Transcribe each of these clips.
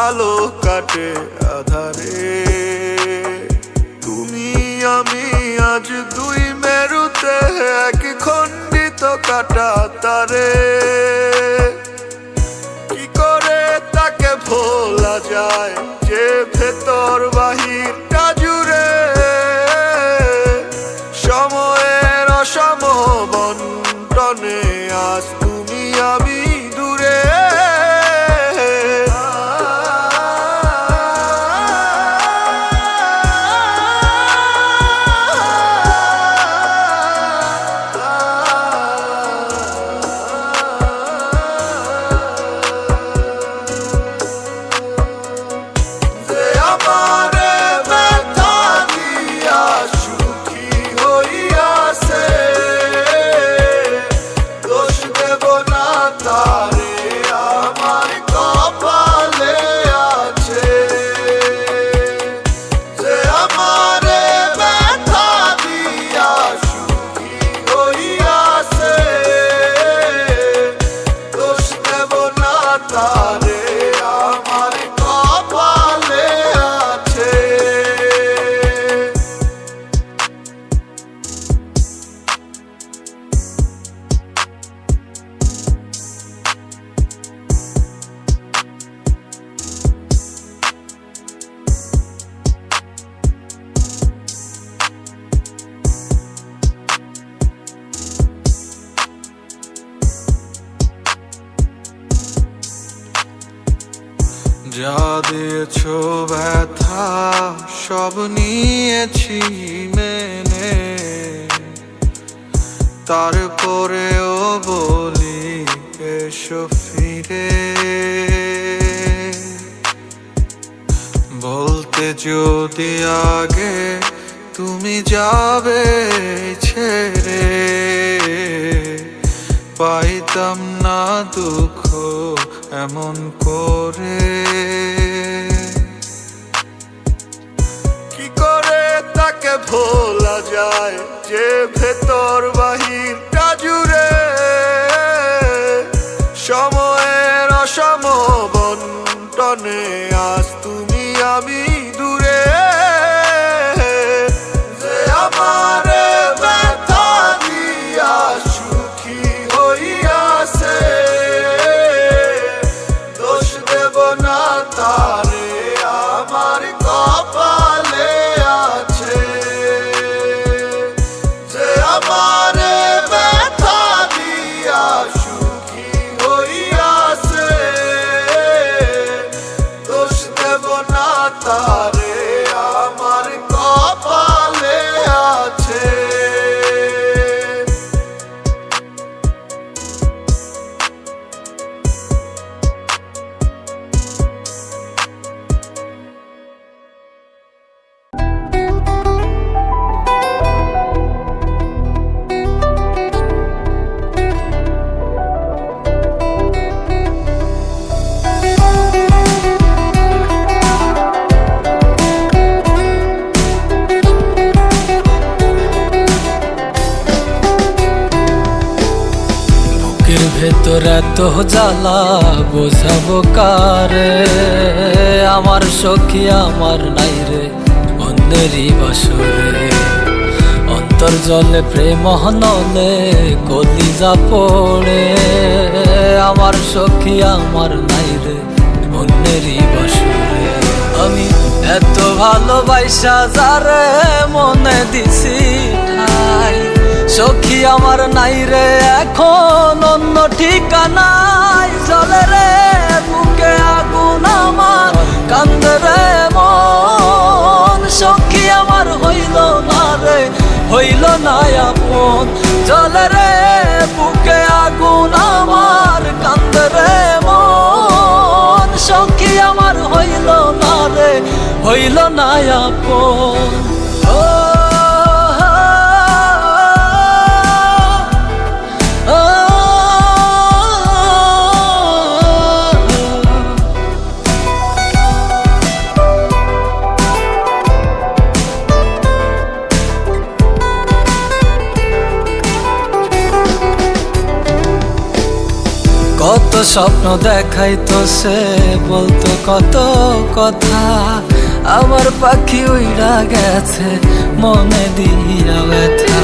আলো কাটে আধারে। তুমি আমি আজ দুই মেরুতে এক খণ্ডিত কাটা তারে। কি করে তাকে ভোলা যায় যে ভেতর বাহিরটা জুড়ে সময়ের অসম বন্টনে আজ তুমি আমি দূরে। যা দিয়েছ ব্যথা সব নিয়েছি মেনে, তারপরেও বলি এসো ফিরে। বলতে যদি আগে তুমি যাবে ছেড়ে, পাইতাম না দুঃখ এমন করে। কি করে তাকে ভোলা যায় যে ভেতর বাহিরটা জুড়ে সময়ের অসম বন্টনে আজ তুমি আমি দূরে। যে আমারে ব্যথা দিয়া সুখী হইয়াছে, দোষ দেব না তারে আমার কপালে আছে। যে আমারে ব্যথা দিয়া সুখী হইয়াছে, দোষ দেব না তারে আমার কপালে আছে। ভেতর এত জ্বালা বোঝাবো কারে, আমার সখী আমার নাই রে অন্যেরই বাসরে। অন্তর জলে প্রেম নলে কলিজা পড়ে, আমার সখী আমার নাই রে অন্যেরই বাসরে। আমি এত ভালোবাসা যারে মনে দিছি ঠাই, সখী আমার নাই রে এখন অন্য ঠিকানায়। জলে রে বুকে আগুন আমার কান্দে রে মন, সখী আমার হইল না রে হইল না আপন। জলে রে বুকে আগুন আমার কান্দে রে মন, সখী আমার হইল না রে হইল না আপন। কত স্বপ্ন দেখাইতো সে, বলতো কত কথা। আমার পাখি উইড়া গেছে মনে দিয়া ব্যথা।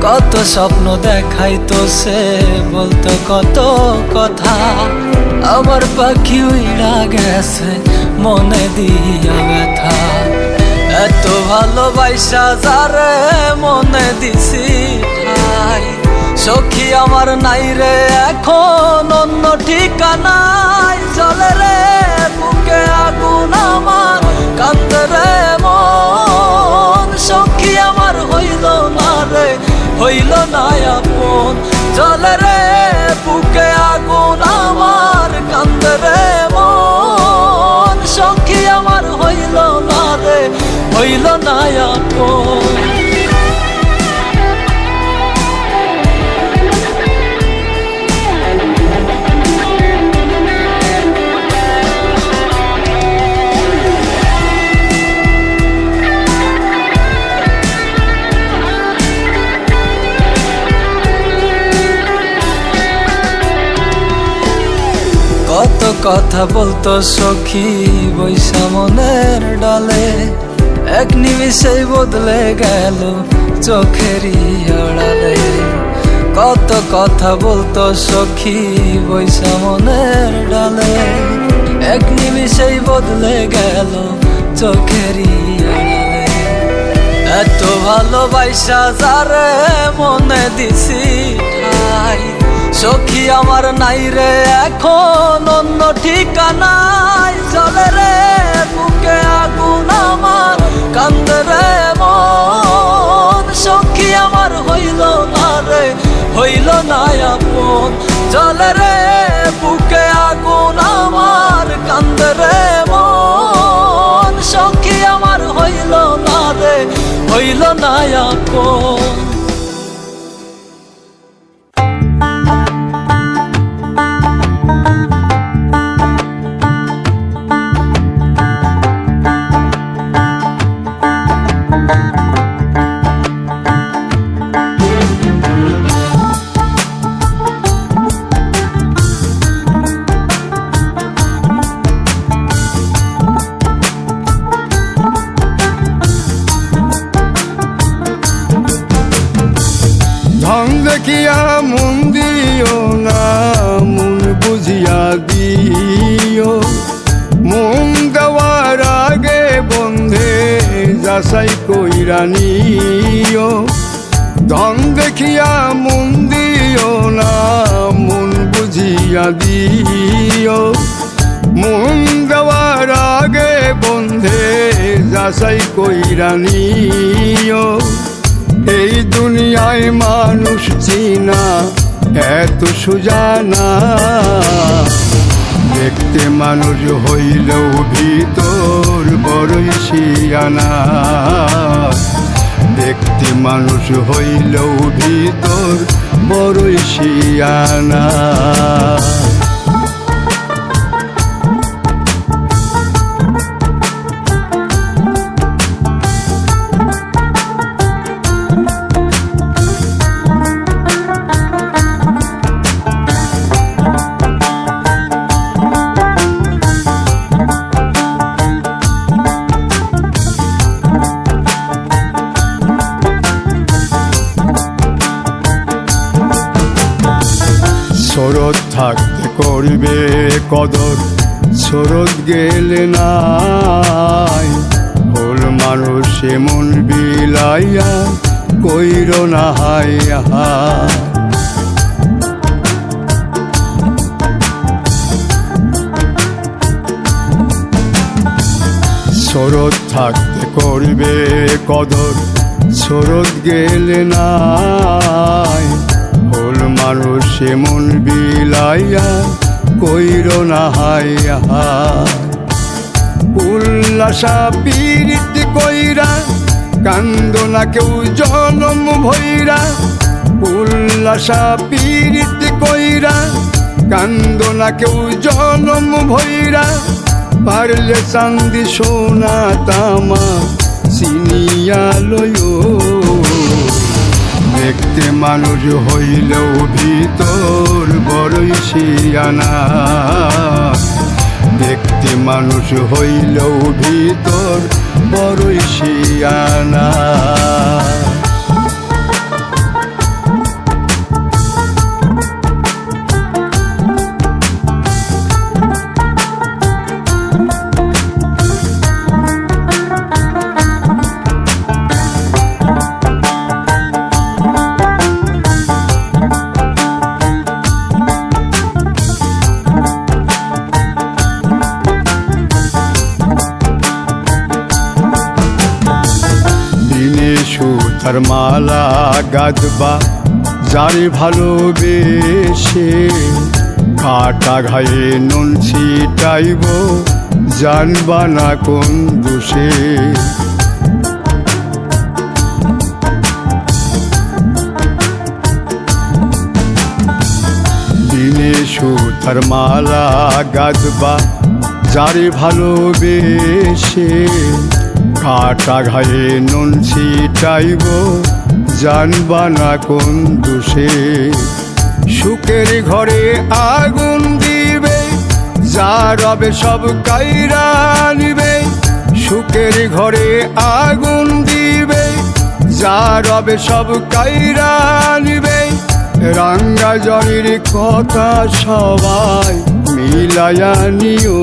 কত স্বপ্ন দেখাইতো সে, বলতো কত কথা। আমার পাখি উইড়া গেছে মনে দিয়া ব্যথা। এত ভালোবাসা যারে মনে দিছি ঠাই, সখী আমার নাই রে এখন অন্য ঠিকানায়। চলে রে বুকে আগুন আমার, কান্দে রে মন। সখী আমার হইল না রে, হইল না আপন। চলে রে বুকে আগুন আমার, কান্দে রে মন। সখী আমার হইল না রে, হইল না আপন। কত কথা বলতো সখী বৈশা মনের ডালে, এক নিমিষেই বদলে গেল চোখেরই আড়ালে। কত কথা বলতো সখী বৈশা মনের ডালে, এক নিমিষেই বদলে গেল চোখেরই আড়ালে। এত ভালোবাসা যারে মনে দিছি ঠাই, সখী আমার নাই রে এখন অন্য ঠিকানায়। চলে রে বুকে আগুন আমার, কান্দে রে মন। সখী আমার হইল না রে, হইল না আপন। চলে রে বুকে আগুন আমার, কান্দে রে মন। সখী আমার হইল না রে, হইল না আপন। ঢং দেখিয়া মন দিও না, মন বুঝিয়া দিও। মন দেওয়ার আগে বন্ধে যাচাই কইরা নিও। ঢং দেখিয়া মন দিও না, মন বুঝিয়া দিও। মন দেওয়ার আগে বন্ধে যাচাই কইরা নিও। এই দুনিয়ায় মানুষ চিনা এত সোজা না, দেখতে মানুষ হইলেও ভিতর বড়ই শিয়ানা। দেখতে মানুষ হইলেও ভিতর বড়ই শিয়ানা। শরৎ থাকতে করবে কদর, শরৎ গেলে নাই। ভুল মানুষ এমন বিলাইয়া কইর না হাই হাই। শরৎ থাকতে করবে কদর, শরৎ গেলে নাই। ভুল মানুষ এমন বিলাইয়া কইর না হাই হাই। উল্লাসা পীড়িত কইরা কান্দ না কেউ জনম ভৈরা। উল্লাসা পীড়িত কইরা কান্দ না কেউ জনম ভৈরা। পারলে চান্দি সোনা তামা চিনিয়া লয়। দেখতে মানুষ হইলেও ভিতর বড়ই শিয়ানা, দেখতে মানুষ হইলেও ভিতর বড়ই শিয়ানা। সুতার মালা গাঁথবা যারে ভালোবেসে, কাটা ঘায়ে নুন ছিটাইব জানবা না কোন দোষে। দিনে সুতার মালা গাঁথবা যারে ভালোবেসে, কাটা ঘায়ে নুন ছিটাইব জানবা না কোন দোষে। সুখের ঘরে আগুন দিবে যা রবে সব কাইরা নিবে, সুখের ঘরে আগুন দিবে যা রবে সব কাইরা নিবে। রাঙ্গা জনির কথা সবাই মিলায়া নিও,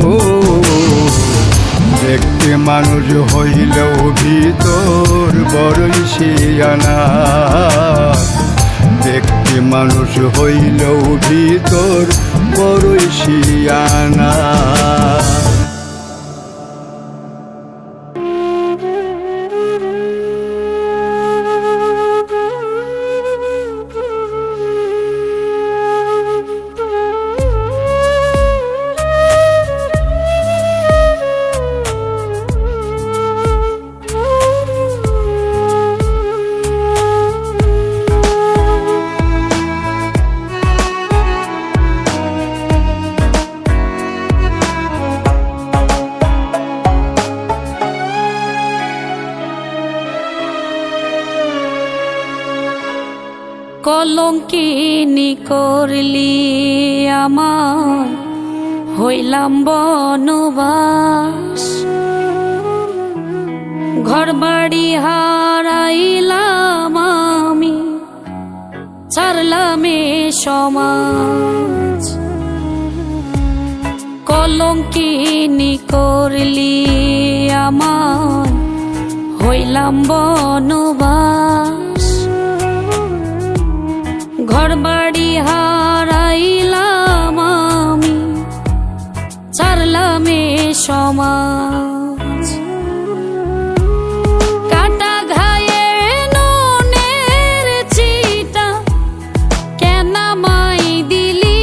দেখতে মানুষ হইলেও ভিতর বড়ই শিয়ানা, দেখতে মানুষ হইলেও ভিতর বড়ই শিয়ানা। কলঙ্কিনী করলি আমার, হইলাম বনবাস। ঘর বাড়ি হারাইলাম আমি, ছাড়লাম এ সমাজ। কলঙ্কিনী করলি আমার, হইলাম বনবাস। ঘর বাড়ি হারাইলাম আমি, ছাড়লাম এ সমাজ। কাটা ঘায়ে নুনের ছিটা কেন মাই দিলি,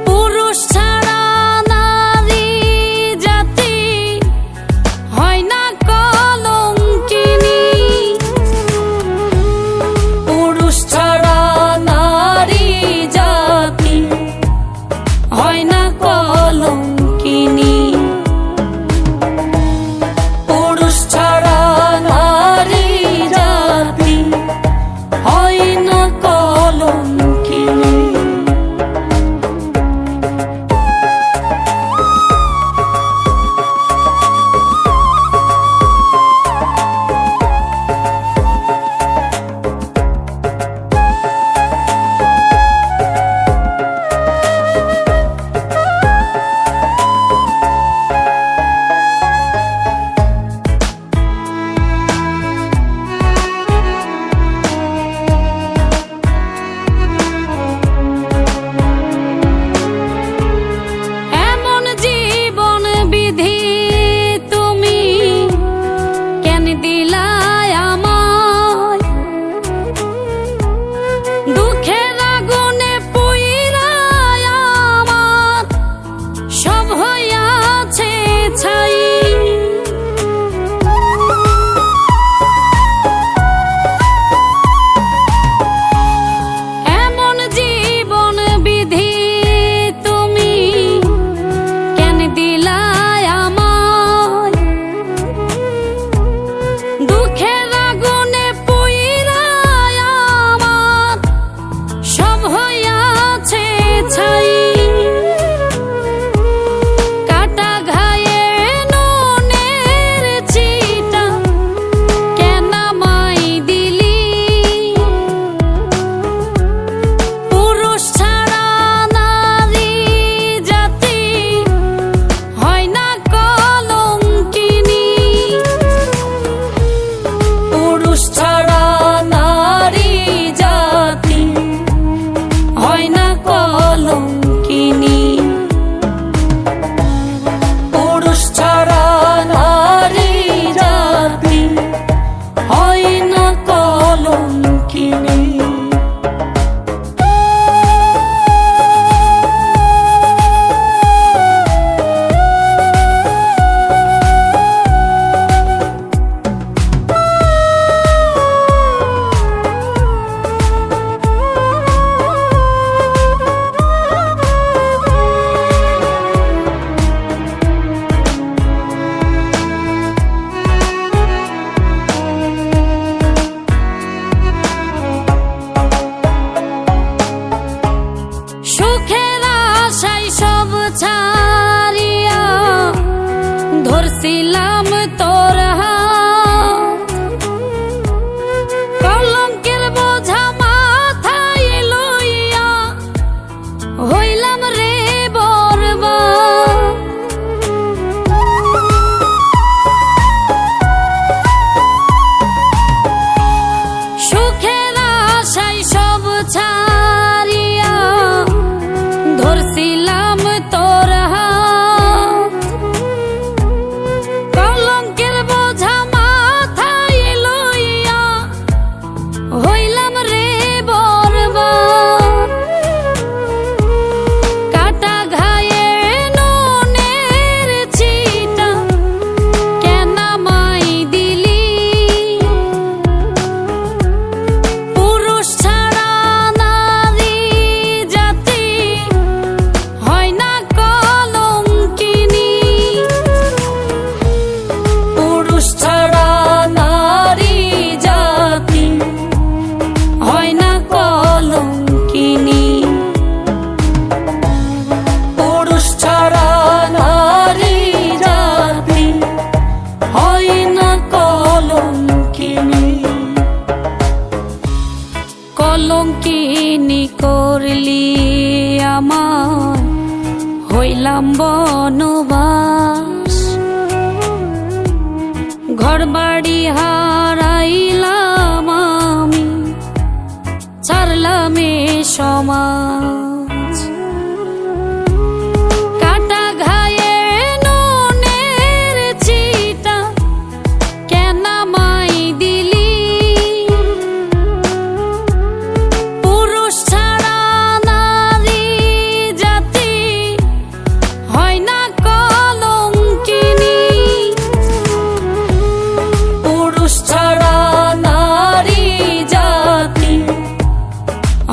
পুরুষ ছাড়া নারী জাতি হয় না কলঙ্কিনী। পুরুষ ছাড়া নারী জাতি হয় না কলঙ্কিনী। পুরুষ ছাড়া নারী জাতি হয় না কলঙ্কিনী। হইলাম বনবাস, ঘর বাড়ি হারাইলাম আমি, ছাড়লাম এ সমাজ। কাটা ঘায়ে নুনের চিটা কেন আমায় দিলি, পুরুষ ছাড়া নারী জাতি হয় না কলঙ্কিনী, পুরুষ ছাড়া নারী জাতি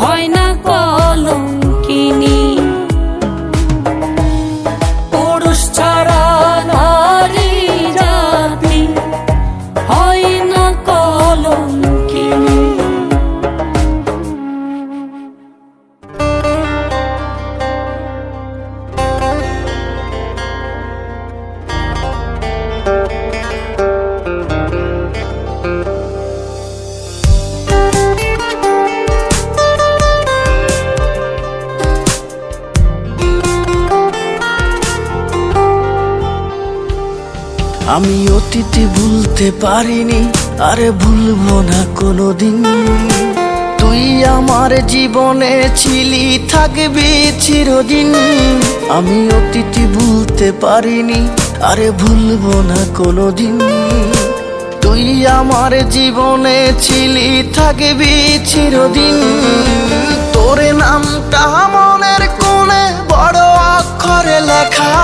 হয় না কলঙ্কিনী, পুরুষ ছাড়া নারী জাতি হয় না কলঙ্কিনী। আমি অতীতে ভুলতে পারিনি, আরে ভুলবো না কোনোদিন। তুই আমার জীবনে ছিলি, থাকবি চিরদিন। আমি অতীতে ভুলতে পারিনি, আরে ভুলবো না কোনোদিন। তুই আমার জীবনে ছিলি, থাকবি চিরদিন। তোর নামটা মনের কোণে বড় অক্ষরে লেখা,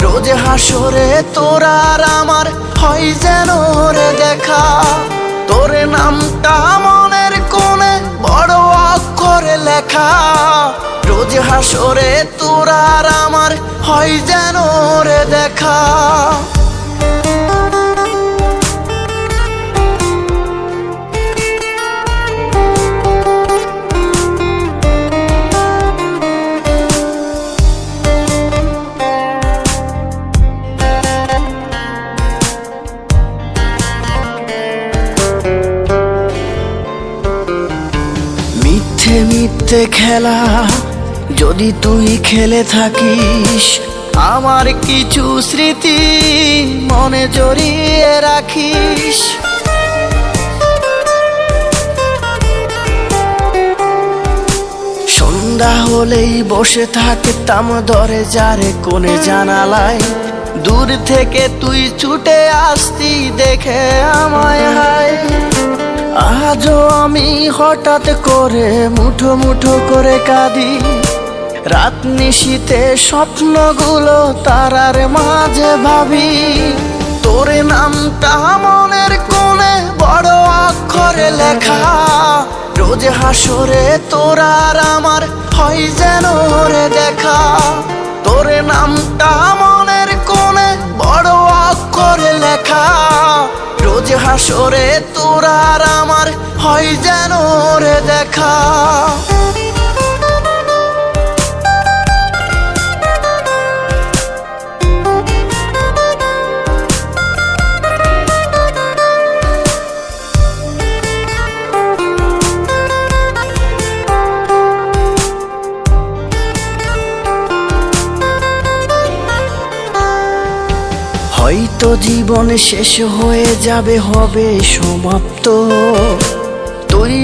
রোজ হাসরে তোর আর আমার হয় যেন রে দেখা। তোর নামটা মনের কোণে বড় অক্ষরে লেখা, রোজ হাসরে তোর আর আমার হয় যেন রে দেখা। মিথ্যে মিথ্যে খেলা যদি তুই খেলে থাকিস, আমার কিছু স্মৃতি মনে জড়িয়ে রাখিস। সন্ধ্যা হলেই বসে থাকতাম দরজার কোণে জানালায়, দূর থেকে তুই ছুটে আসতি দেখে আমায় হায়। আজও আমি হঠাৎ করে মুঠো মুঠো করে কাঁদি, রাত নিশীতে স্বপ্নগুলো তারার মাঝে ভাবি। তোর নামটা মনের কোণে বড় অক্ষরে লেখা, রোজ হাসরে তোর আর আমার হয় যেন রে দেখা। তোর নামটা মনের কোণে বড় অক্ষরে লেখা, রোজ হাসরে তোর আর আমার হয় যেন রে দেখা। হয়তো জীবন শেষ হয়ে যাবে, হবে সমাপ্ত। তুই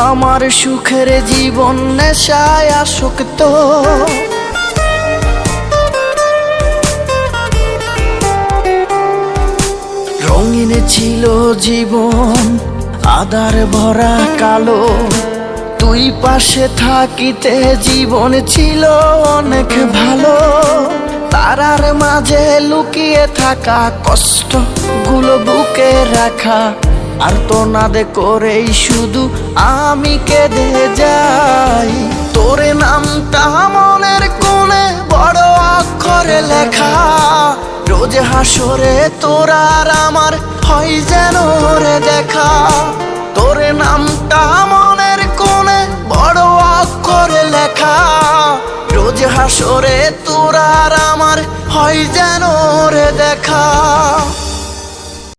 আমার সুখের জীবন নেশায় আসক্ত। রঙিন ছিল জীবন, আধার ভরা কালো। তুই পাশে থাকিতে জীবন ছিল অনেক ভালো। তারার মাঝে লুকিয়ে থাকা কষ্ট গুলো বুকে রাখা, আর তো না দে করেই শুধু আমি কেঁদে যাই। তোর নামটা মনের কোণে বড় অক্ষরে লেখা, রোজ হাসরে তোর আর আমার হয় যেন রে দেখা। তোর নামটা মনের কোণে বড় অক্ষরে লেখা, রোজ হাসরে তোর আর আমার হয় যেন রে দেখা।